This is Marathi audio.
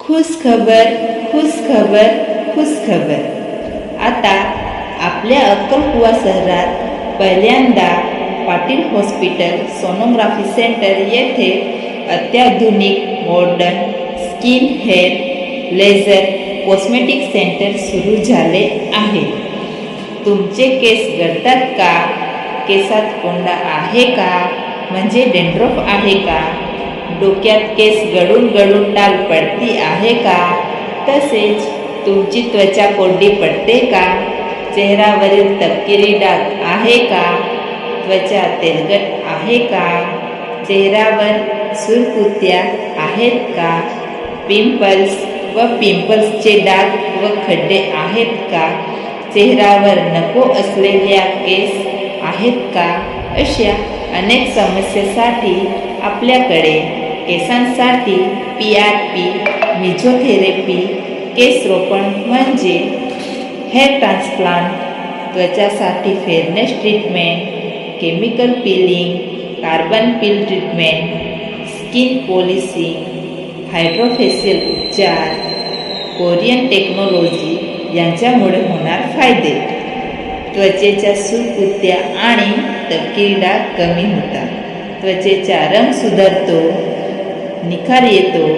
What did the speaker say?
खुश खबर, खुश खबर, खुश खबर. आता आपल्या अक्कलकुवा शहरात पहिल्यांदा पाटील हॉस्पिटल सोनोग्राफी सेंटर येथे अत्याधुनिक modern skin hair laser cosmetic centre सुरू झाले आहे. तुमचे केस गळतात का? केसात कोंडा आहे का? म्हणजे डेंड्रफ आहे का? डोक्यात केस गळून गळून टाल पडती आहे का? तसेच तुमची त्वचा कोरडी पडते का? चेहऱ्यावरील तपकिरी डाग आहे का? त्वचा तेलकट आहे का? चेहऱ्यावर सुरकुत्या आहेत का? पिंपल्स व पिंपल्सचे डाग व खड्डे आहेत का? चेहऱ्यावर नको असलेल्या केस आहेत का? अशा अनेक समस्येसाठी आपल्याकडे केसांसाठी PRP, मेसोथेरपी, केस रोपण म्हणजे हेअर ट्रान्सप्लांट, त्वचासाठी fairness treatment, chemical peeling, carbon peel treatment, skin polishing, hydrofacial उपचार, कोरियन टेक्नॉलॉजी यांच्यामुळे होणार फायदे. त्वचेच्या सुरकुत्या आणि तपकिरी डाग कमी होतात. त्वचेचा रंग सुधारतो, निखार येतो,